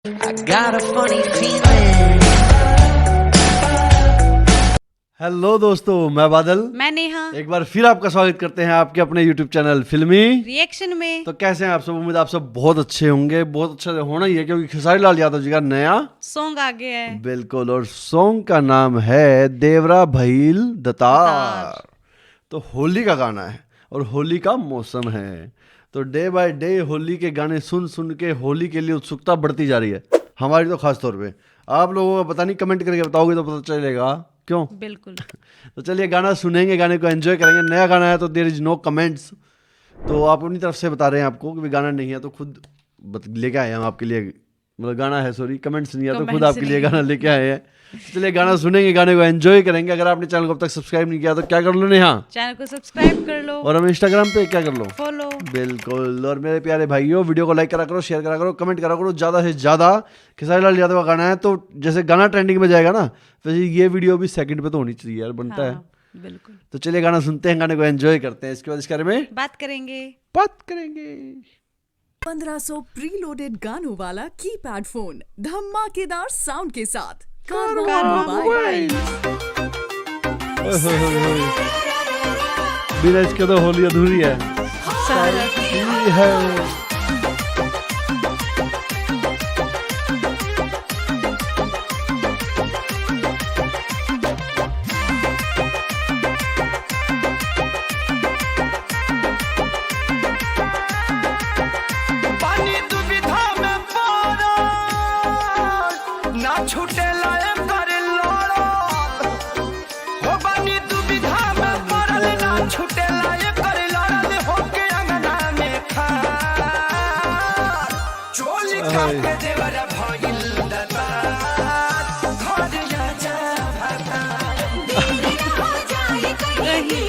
I got a funny feeling. Hello दोस्तों, मैं बादल। मैं नेहा। एक बार फिर आपका स्वागत करते हैं आपके अपने YouTube चैनल फिल्मी रिएक्शन में। तो कैसे हैं आप सब? उम्मीद आप सब बहुत अच्छे होंगे। बहुत अच्छा होना ही है क्योंकि खेसारी लाल यादव जी का नया सॉन्ग आ गया है। बिल्कुल, और सॉन्ग का नाम है देवरा भइल दतार। तो होली का गाना है और होली का मौसम है, तो डे बाय डे होली के गाने सुन सुन के होली के लिए उत्सुकता बढ़ती जा रही है हमारी। तो खास तौर पे आप लोगों को पता नहीं, कमेंट करके बताओगे तो पता चलेगा क्यों। बिल्कुल। तो चलिए गाना सुनेंगे, गाने को एंजॉय करेंगे। नया गाना है तो देयर इज नो कमेंट्स, तो आप अपनी तरफ से बता रहे हैं आपको कि गाना नहीं है तो खुद लेके आए हम आपके लिए। मतलब गाना है, सॉरी, कमेंट्स नहीं है तो खुद आपके लिए गाना लेके आए हैं। तो चलिए गाना सुनेंगे, गाने को एंजॉय करेंगे। अगर आपने चैनल को अब तक सब्सक्राइब नहीं किया तो क्या कर लो नेहा? चैनल को सब्सक्राइब कर लो और हम इंस्टाग्राम पे क्या कर लो? फॉलो। बिल्कुल। और मेरे प्यारे भाइयों, वीडियो को लाइक करा करो, शेयर करा करो, कमेंट करा करो ज़्यादा से ज़्यादा। खेसारी लाल यादव का गाना है तो जैसे गाना ट्रेंडिंग में जाएगा ना, वैसे ये वीडियो भी सेकंड पे तो होनी चाहिए यार, बनता है। बिल्कुल। तो चलिए गाना सुनते हैं, गाने को एंजॉय करते हैं, इसके बाद इसके बारे में बात करेंगे। 1500 प्रीलोडेड गानों वाला कीपैड फोन धमाकेदार साउंड के साथ कारवां मोबाइल। बिना इसके तो होली अधूरी है। छूटे लाए कर लड़ो हो बानी दुविधा में पड़ल, ना छूटे लाए कर लड़ल होके अंगना में खा चोली काटे देवर भइल दता घर जा भाता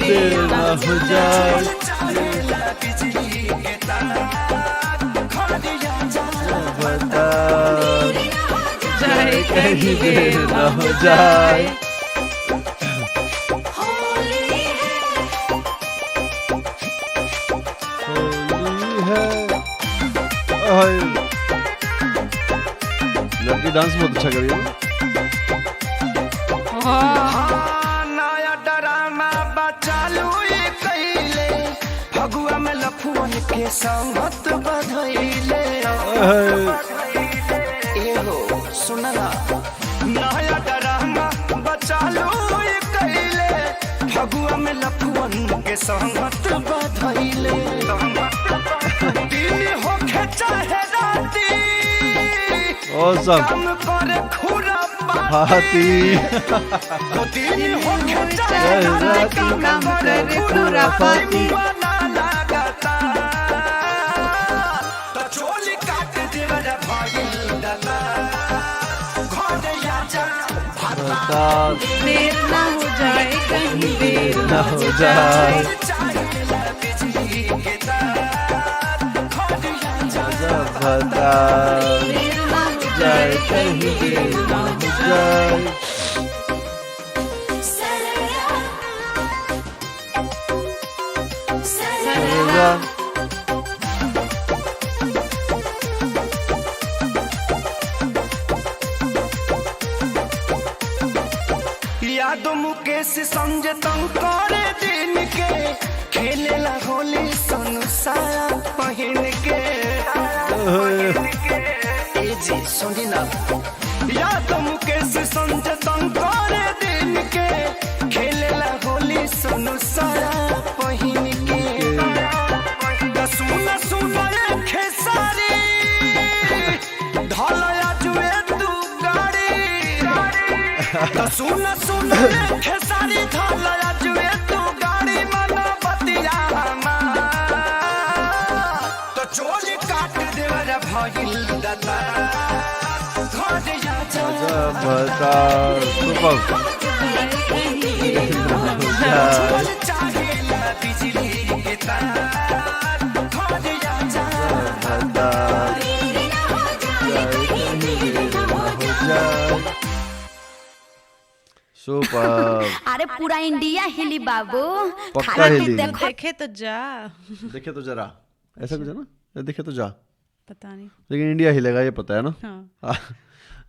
देर ना हो जाए चाहेला बिजली के तार घर जा बता चाहे कहीं देर ना हो जाए। होली है। लड़की डांस बहुत अच्छा करी है। नया ड्रामा बचालू कैले फगुआ में लफुअन के संगत बधैले एहो सुनला नया ड्रामा बचालू कैले फगुआ में लफुअन के संगत बधैले दिन होखे चाहे राती Awesome. काम करे खुरा हाथी दिन होखे चाहे राती काम करे पूरा पाती। तो चोली काट देवर भइल दता घर जा बता देर ना हो जाए, कहीं देर ना हो जाए। चाहेला बिजली के तार घर जा बता देर ना हो जाए, कहीं देर ना हो जाए। सरला। याद मुकेश समझ तंग करे दिन के खेलेला होली संसारा पहन के ए जी सुनी ना याद मुकेश समझ तंग करे दिन के खेलेला होली संसारा पहन के सुन सुन ये खेसारी ढलया जुए तू गाड़ी सुन सुन खेसारी ढलया जुए तू गाड़ी मना बतिया तो चोली काट देवर भइल दता घर जा बता सुपर चाहेला बिजली के तार घर जा बता सुपर। अरे पूरा इंडिया हिली बाबू। पक्का खाना हिली। देखो। देखे तो जा। देखे तो जरा, ऐसा कुछ है ना, देखे तो जा। पता नहीं। लेकिन इंडिया हिलेगा ये पता है ना। हाँ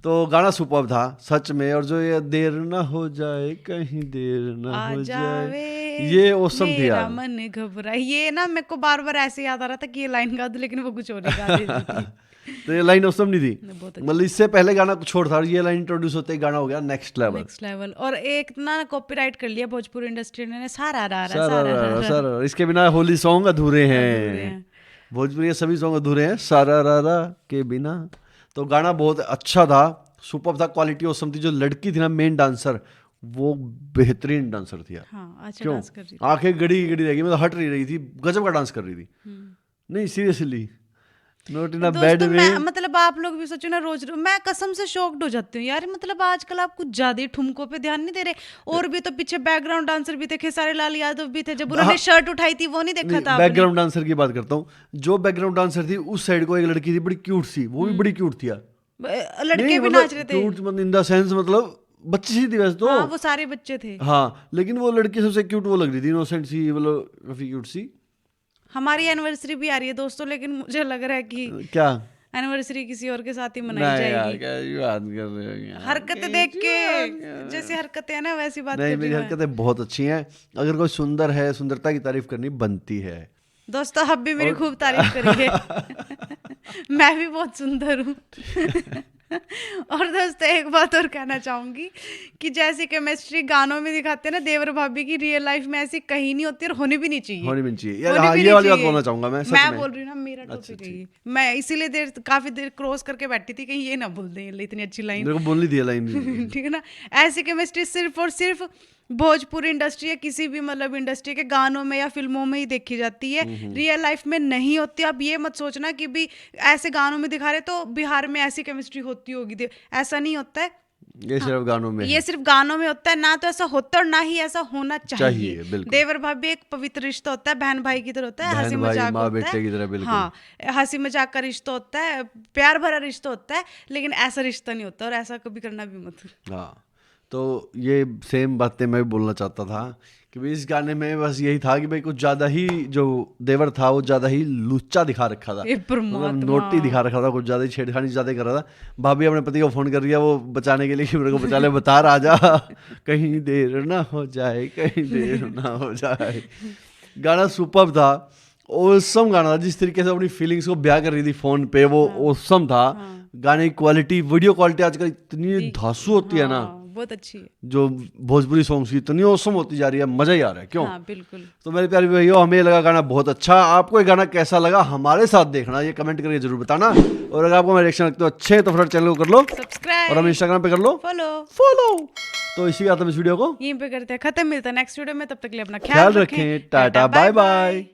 तो गाना सुपर्ब था सच में। और जो ये देर ना हो जाए कहीं देर ना आ हो जावे जाए, ये औसम थी मेरा यार। मन घबराए, ये ना मेरे को बार बार ऐसे याद आ रहा था कि ये लाइन गा दूं, लेकिन वो कुछ और ही गा देती थी। तो ये लाइन औसम नहीं थी, बहुत मतलब इससे पहले गाना कुछ और था और ये लाइन इंट्रोड्यूस होते ही गाना हो गया नेक्स्ट लेवल। Next level. और एक ना कॉपीराइट कर लिया भोजपुरी इंडस्ट्री ने, सारा रा सर इसके बिना होली सॉन्ग अधूरे हैं। भोजपुरी के सभी सॉन्ग अधूरे हैं सारा रा के बिना। तो गाना बहुत अच्छा था, सुपर था, क्वालिटी औसम थी। जो लड़की थी ना मेन डांसर, वो बेहतरीन डांसर थी यार। हाँ, अच्छा क्यों डांस कर रही थी। आंखें गड़ी गड़ी रह गई, मतलब हट नहीं रही थी, गजब का डांस कर रही थी। नहीं seriously, not in a bad दोस्तों वे। मैं मतलब आप लोग भी सोचो ना, रोज मैं कसम से शॉक्ड हो जाती हूँ यार। मतलब आजकल आप कुछ ज्यादा ही ठुमकों पे ध्यान नहीं दे रहे। और भी तो पीछे बैकग्राउंड डांसर भी थे, खेसारी लाल यादव भी थे, जब उन्होंने शर्ट उठाई थी वो नहीं देखा था आपने? बैकग्राउंड डांसर की बात करता हूँ। जो बैकग्राउंड डांसर थी उस साइड को एक लड़की थी बड़ी क्यूट सी, वो भी बड़ी क्यूट थी यार। लड़के भी नाच रहे थे। क्यूट इन द सेंस मतलब बच्ची सी थी वैसे तो। हाँ, वो सारे बच्चे थे। हाँ लेकिन वो लड़की सबसे क्यूट वो लग रही थी, इनोसेंट सी, मतलब काफी क्यूट सी। हमारी एनिवर्सरी भी आ रही है दोस्तों, लेकिन मुझे लग रहा है कि क्या एनिवर्सरी किसी और के साथ ही मनाई नहीं यार, जाएगी। क्या ये बात कर रहे हो यार? हरकतें देख के जैसी हरकतें हैं ना वैसी बात नहीं कर मेरी रही हूँ। हरकतें बहुत अच्छी हैं। अगर कोई सुंदर है, सुंदरता की तारीफ करनी बनती है। दोस्तों अब भी मेरी खूब तारीफ करिए। मैं भी बहुत सुंदर हूँ। और दोस्तों एक बात और कहना चाहूंगी कि जैसी केमिस्ट्री गानों में दिखाते हैं ना देवर भाभी की, रियल लाइफ में ऐसी कहीं नहीं होती और होनी भी नहीं चाहिए। होनी भी नहीं चाहिए यार। होनी हाँ भी ये नहीं वाली बात चाहिए। बोलना चाहूंगा मैं, सच मैं में। बोल रही हूँ ना, मेरा टॉपिक है ये। मैं इसीलिए काफी देर क्रॉस करके बैठी थी कहीं ये ना बोल दें इतनी अच्छी लाइन। मेरे को बोलनी थी लाइन। ठीक है ना। ऐसी केमिस्ट्री सिर्फ और सिर्फ भोजपुरी इंडस्ट्री या किसी भी मतलब इंडस्ट्री के गानों में या फिल्मों में ही देखी जाती है, रियल लाइफ में नहीं होती। आप ये मत सोचना कि भी ऐसे गानों में दिखा रहे तो बिहार में ऐसी केमिस्ट्री होती होगी, ऐसा नहीं होता है। ये सिर्फ गानों में ये सिर्फ गानों में होता है, ना तो ऐसा होता और ना ही ऐसा होना चाहिए। बिल्कुल। देवर भाभी एक पवित्र रिश्ता होता है, बहन भाई की तरह होता है, हंसी बहन भाई मजाक माँ होता बेटे की तरह, है। बिल्कुल। हाँ, हंसी मजाक का रिश्ता होता है, प्यार भरा रिश्ता होता है, लेकिन ऐसा रिश्ता नहीं होता और ऐसा कभी करना भी मत। हाँ तो ये सेम बातें मैं भी बोलना चाहता था कि भाई इस गाने में बस यही था कि भाई कुछ ज्यादा ही जो देवर था वो ज्यादा ही लुच्चा दिखा रखा था, मतलब नोटी दिखा रखा था, कुछ ज्यादा ही छेड़खानी ज्यादा कर रहा था। भाभी अपने पति को फोन कर दिया वो बचाने के लिए कि मेरे को बचा ले, बता राजा कहीं देर ना हो जाए, कहीं देर ना हो जाए। गाना सुपर्ब था, ऑसम गाना था। जिस तरीके से अपनी फीलिंग्स को बयां कर रही थी फोन पे, वो ऑसम था। गाने की क्वालिटी, वीडियो क्वालिटी आजकल इतनी धांसू होती है ना, बहुत अच्छी है। जो भोजपुरी सॉन्ग्स की इतनी औसम होती जा रही है, मजा ही आ रहा है। क्यों? हाँ, बिल्कुल। तो मेरे प्यारे भाइयों, हमें लगा गाना बहुत अच्छा। आपको ये गाना कैसा लगा हमारे साथ देखना, ये कमेंट करके जरूर बताना। और अगर आपको मेरे रिएक्शन लगते हो अच्छे तो फिर चैनल को कर लो सब्सक्राइब और हम इंस्टाग्राम पे कर लो फॉलो। तो इसी के साथ हम इस वीडियो को यहीं पे करते हैं खत्म। मिलता है नेक्स्ट वीडियो में, तब तक के लिए अपना ख्याल रखें। Tata bye bye.